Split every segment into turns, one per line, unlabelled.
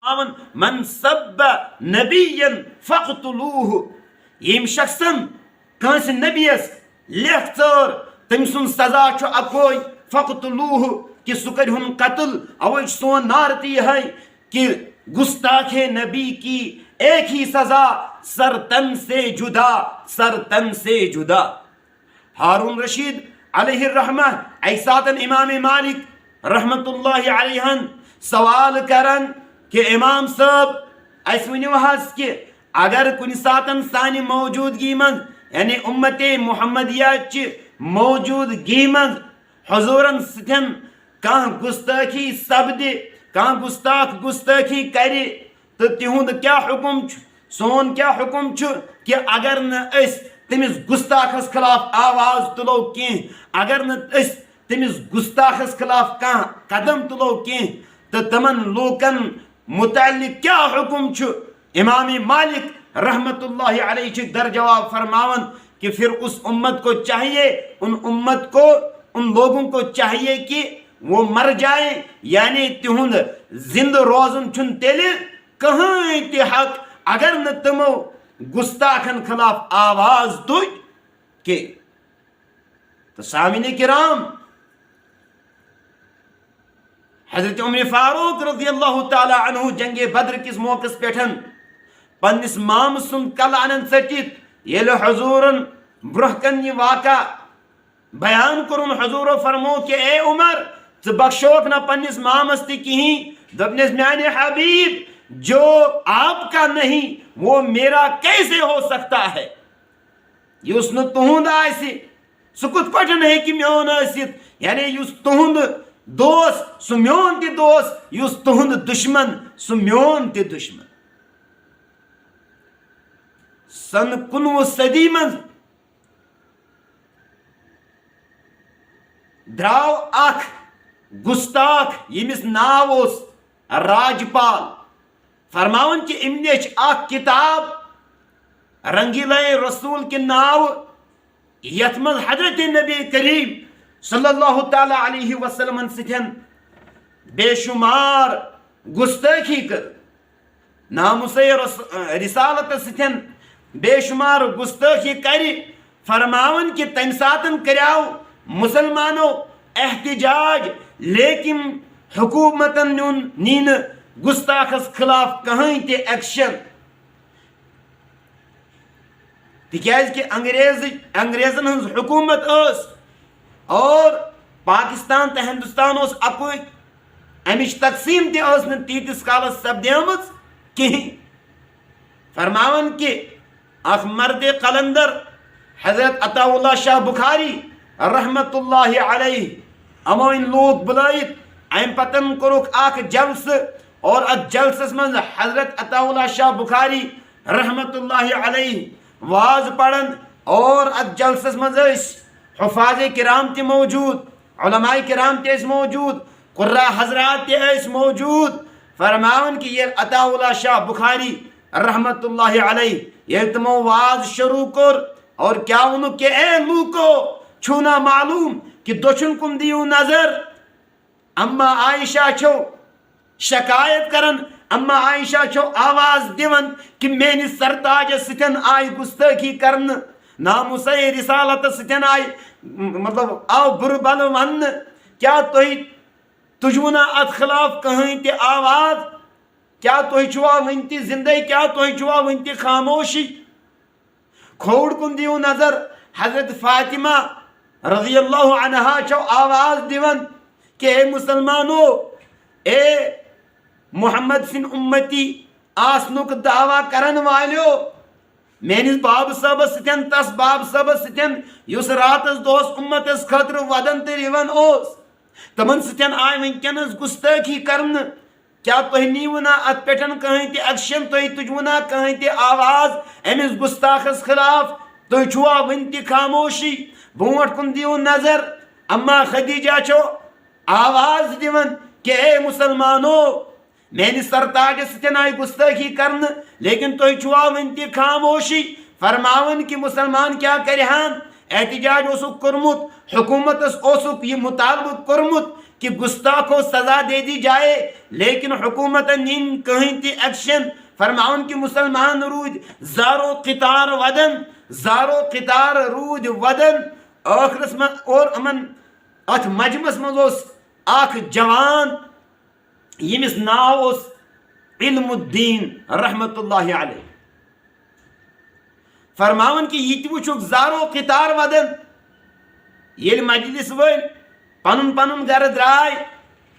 من سب نبی فقتلوہ، یم شخصن کنس نبیس لیکھ ثر تم سن سزا اکوئی فقتلوہ کہ سہ کر ہن قتل. اوے سون نار تی ہے کہ گستاخ نبی کی ایک ہی سزا، سر تن سے جدا، سر تن سے جدا. ہارون رشید علیہ الرحمہ ایساتن امام مالک رحمت اللہ علیہ سوال کرن کہ امام صاحب اس ونیو حس کہ اگر کن ساتن سانی موجودگی من یعنی امت محمدیہ چی موجودگی من حضورن ستن کان گستاخی سپد، کان گستاخ گستاخی کری تو تہند کیا حکم سون کیا حکم کہ اگر نہ اس تمس گستاخس خلاف آواز تلو کی، اگر نہ اس تمس گستاخس خلاف کان قدم تلو کی تو تمن لوکن متعلق کیا حکم امام مالک رحمت اللہ علیہ در جواب فرماون کہ پھر اس امت کو چاہیے، ان لوگوں کو چاہیے کہ وہ مر جائیں، یعنی تہند زند روزن چھن تیل کہیں تہ حق اگر نہ تمو گستاخن خلاف آواز تج کہ. تو سامعین کرام، حضرت عمر فاروق رضی اللہ تعالی عنہ جنگ بدر کس موقع پیٹھن پنس مام سن کل انن ژٹت یل حضورن برہ کن یہ واقع بیان کرن، حضور فرمو کہ اے عمر ژٕ بخشوک نہ پنس مامس تہ کہیں، دپنس میانے حبیب جو آپ کا نہیں وہ میرا کیسے ہو سکتا ہے؟ یس نہ تہند آسہ سہ کت پٹھن ہیکہ میون ٲسِتھ، یعنی یس تہند دوست سہ میون تہ دوست، یس تہند دشمن سہ میون تہ دشمن. سن 19 صدی من دراو اخ گستاخ یمس ناو اوس راجپال، فرماون کہ ام لیچ اخ کتاب رنگیلہ رسول کے ناو یت من حضرت نبی کریم صلی اللہ تعالی علیہ وسلم ستن بے شمار گستاخی کر، ناموس رسالت ستن بے شمار گستاخی کری. فرماون کہ تم ساتن کریاو مسلمانو احتجاج، لیکن حکومتن نین گستاخس خلاف کہیں تے ایکشن، تکیاز کہ انگریزن ہنز حکومت اس اور پاکستان تے ہندوستان اس اکوئی، امچ تقسیم تے اس نے تیتس کالس سپدیمت کہیں. فرماون کہ اخ مرد قلندر حضرت عطا اللہ شاہ بخاری رحمت اللہ علیہ امو ان لوگ بلائیت، ام پتن کورک اخ جلس اور ات جلسس من حضرت عطا اللہ شاہ بخاری رحمت اللہ علیہ واز پڑھن، اور ات جلسس من حفاظ کرام تی موجود، علماء کرام تی موجود، قرہ حضرات تی موجود. فرماون کہ یہ عطا اللہ شاہ بخاری رحمت اللہ علیہ یہ تمو واز شروع کر اور کیا انہوں کہ اے لوکو چھونا معلوم کہ دچن کن دیو نظر، اما عائشہ چھو شکایت کرن، اما عائشہ چھو آواز دیون کہ مینی سرتاج ستن آئی گستاخی کرن، ناموس رسالت ستن آئی مطلب آو بربل ون، کیا توہی تجونا ات خلاف کہیں تے آواز، کیا توہی چھوا ونتی زندگی، کیا توہی چھوا ونتی خاموشی. کھوڑ کن دیو نظر، حضرت فاطمہ رضی اللہ عنہا چھو آواز دیون کہ اے مسلمانو، اے محمد سن امتی آسنک دعویٰ کرن والیو، مینس باب صاحب ستن تس باب صاحب ستن یس راتس دوس امتس خطر ودن تر یون اوس، تمن ستن آئی ونکینس گستاخی کرن. کیا تھی نیونا ات پیٹن کہیں تے ایکشن، تھی تجونا کہیں تے آواز امس گستاخس خلاف، تھی چھوا ونتی خاموشی. بونٹ کن دیو نظر، اما خدیجہ چھو آواز دیون کہ اے مسلمانو میری سرتاج ستن آئی گستاخی کرن، لیکن تھی چھوا ونتی خاموشی. فرماون کہ مسلمان کیا کرہان، احتجاج اوسک کرمت، حکومت اوسک یہ مطالبہ کرمت کہ گستاخ کو سزا دے دی جائے لیکن حکومت نین کہیں تی ایکشن فرماؤن کہ مسلمان رود زارو قطار ودن زارو قطار رود ودن آخرس من اور امن ات مجمس من اخ جوان یمس ناو علم الدین رحمت اللہ علیہ فرماون کہ یہ وچھک زارو قطار ودن یل مجلس ول پنن پنن گھر درائے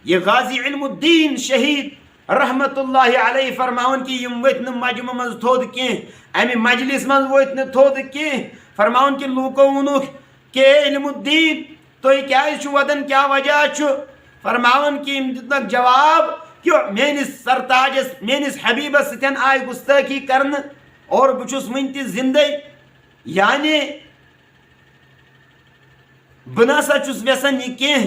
یہ غازی علم الدین شہید رحمت اللہ علیہ فرماون کہ یم وت مجمع مز تھود کی امی مجلس مز وت تھود کی فرماون کہ لوکو ونک کہ علم الدین تو کیا ودن کیا وجہ فرماون کہ دتنک جواب کہ میانس سرتاجس میانس حبیبس ستن آئی گستاخی کرن اور بچس ون تہ زندے یعنی بناسا چس ویسن یہ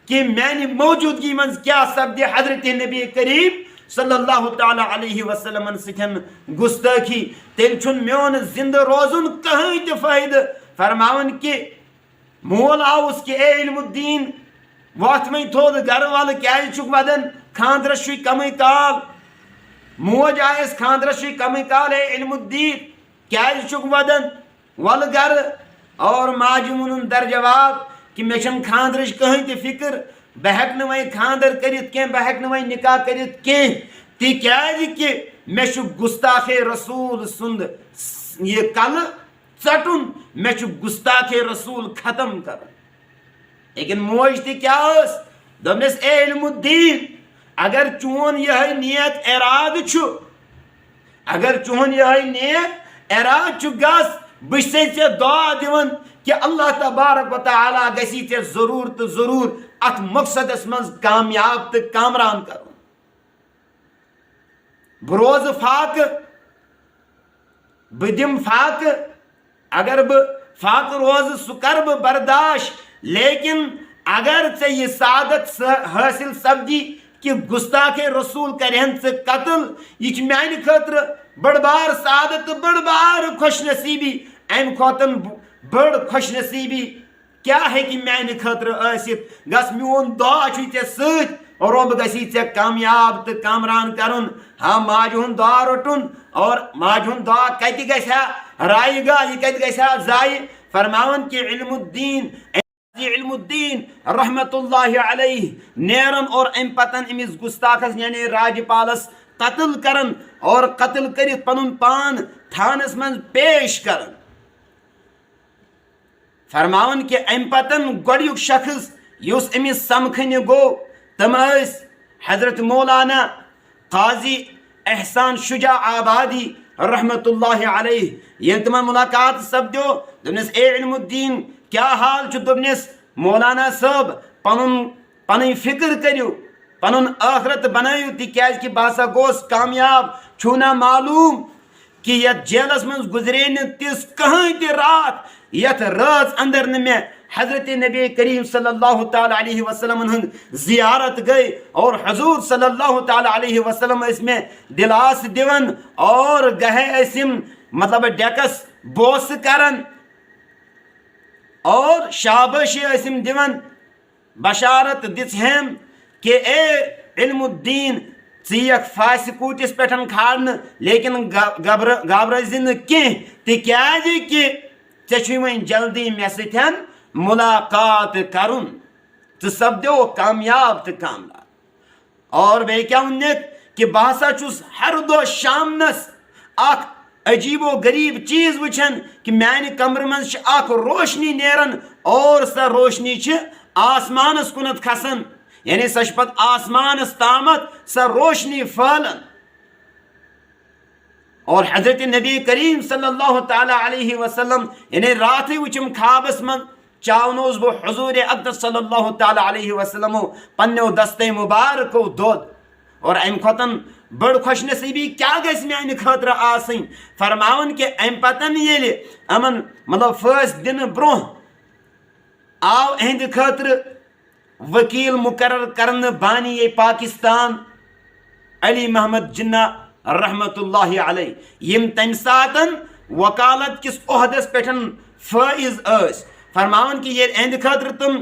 کہ میانہ موجودگی من کیا سپدِ حضرت نبی کریم صلی اللہ تعالی علیہ وسلم ستن گستاخی تیل چھن میون زندہ روزن کہیں تہ فائدہ فرماون کہ مول آوس کہ اے علم الدین وات میں تھود گھر وال کیا چھک ودن خاندرس چھ کمی کال موج آئس خاندرس چھ کمی کال اے علم الدین کیا چھک ودن ول گھر اور ماجہ وونن در جواب کہ مے چھن خاندرچ کہیں تہ فکر بہ ہیک نہ وۄنۍ خاندر کٔرِتھ کینٛہہ بہ ہیک نہ وۄنۍ نکاح کٔرِتھ کینٛہہ تِکیازِ کہ مے چھُ گستاخ رسول سُنٛد یہ کلہٕ ژٹُن مے چھُ گستاخ رسول ختم کرُن لیکن موج تہ کیا ٲس دوٚپنس اے علم الدین اگر چون یہ نیک ارادٕ چھُ اگر چون یہ نیک ارادٕ چھُ گژھ بہٕ چھسے ژےٚ دعا دِوان کہ اللہ تبارک و تعالیٰ گژھی ژےٚ ضرور تو ضرور ات مقصدس مز کامیاب تو کامران کرن بہ روز فاقہ بہ دم فاقہ اگر بہ فاقہ روز سہ کر بہ برداشت لیکن اگر ژےٚ یہ سعادت حاصل سپدی کہ گستاخ رسول کرہن ژےٚ قتل یہ چھ میانہ خاطر بڑ بار سعادت تو بڑ بار خوش نصیبی ام کھوتن بڑ خوش نصیبی کیا ہے کہ میانہ خاطر ٲسِتھ گژھ میون دعا چھُے ژےٚ سۭتۍ رۄب گژھی ژےٚ کامیاب تہٕ کامران کرُن ہاں ماجہِ ہُنٛد دعا رٹُن اور ماجہِ ہُنٛد دعا کتہِ گژھِ ہا رایہِ گاہ یہ کتہِ گژھِ ہا ضایہِ فرماون کہ علم الدین رحمت اللہ علیہ نیرن اور ام پتن امس گستاخس یعنی راجپالس قتل کرن اور قتل کرت پنن پان تھانس من پیش کرن فرماون کہ ام پتن گۄڈنیُک شخص یُس امس سمکھنہِ گوٚو تم ٲسۍ حضرت مولانا قاضی احسان شجاع آبادی رحمت اللہ علیہ ییٚلہِ تمن ملاقات سپدیو دوٚپنس اے علم الدین کیا حال چھُ دوٚپنس مولانا صٲب پنٕنۍ فکر کٔرِو پنُن ٲخرت بنٲیِو تِکیازِ کہ بہٕ ہسا گوس کامیاب چھُو نا معلوم کہ یتھ جیلس منٛز گُزرے نہٕ تِژھ کٕہٕنۍ تہِ رات یتھ رٲژ اندر نہٕ مےٚ حضرت نبی کریم صلی اللہ تعالی علیہ وسلم ہند زیارت گئی اور حضور صلی اللہ تعالی علیہ وسلم اس میں دلاس دِوان اور گہے ٲسِم مطلب ڈیکس بوس کران اور شاباشی ٲسِم دِوان بشارت دِژہم کہ اے علم الدین ژیٖیَکھ فاسہِ کوٗٹِس پٮ۪ٹھ کھالنہٕ لیکن گابرٲزِ نہٕ کینٛہہ تِکیازِ کہ ژےٚ چھُے وۄنۍ جلدی مےٚ سۭتۍ ملاقات کرن ژٕ سپدیو کامیاب تہٕ کامران اور بیٚیہِ کیاہ ووٚنُکھ کہ بہٕ ہسا چھُس ہر دۄہ شامنس اکھ عجیب و غریب چیز وٕچھان کہ میانہِ کمرٕ منٛز چھِ اکھ روشنی نیران اور سۄ روشنی چھِ آسمانس کُنتھ کھسان یعنی سۄ چھِ پتہٕ آسمانس تامتھ سۄ روشنی پھہلان اور حضرت نبی کریم صلی اللہ تعالی علیہ وسلم یعنی راتھٕے وٕچھم خوابس منٛز چاونوس بہٕ حضور اقدس صلی اللہ تعالی علیہ وسلمو پننیو دستے مبارکو دۄد اور امہِ کھۄتن بٔڑ خوش نصیبی کیا گژھِ میانہِ خٲطرٕ آسٕنۍ فرماون کہ امہِ پتن ییٚلہِ یِمن مطلب فٲصلہٕ دِنہٕ برونٛہہ آو اہندِ خٲطرٕ وکیل مقرر کرنہٕ بانی پاکستان علی محمد جناح رحمت اللہ علیہ یم تمہِ ساتن وکالت کس عہدس پٮ۪ٹھ فٲیض ٲسۍ فرماون کہ ییٚلہِ اہندِ خٲطرٕ تم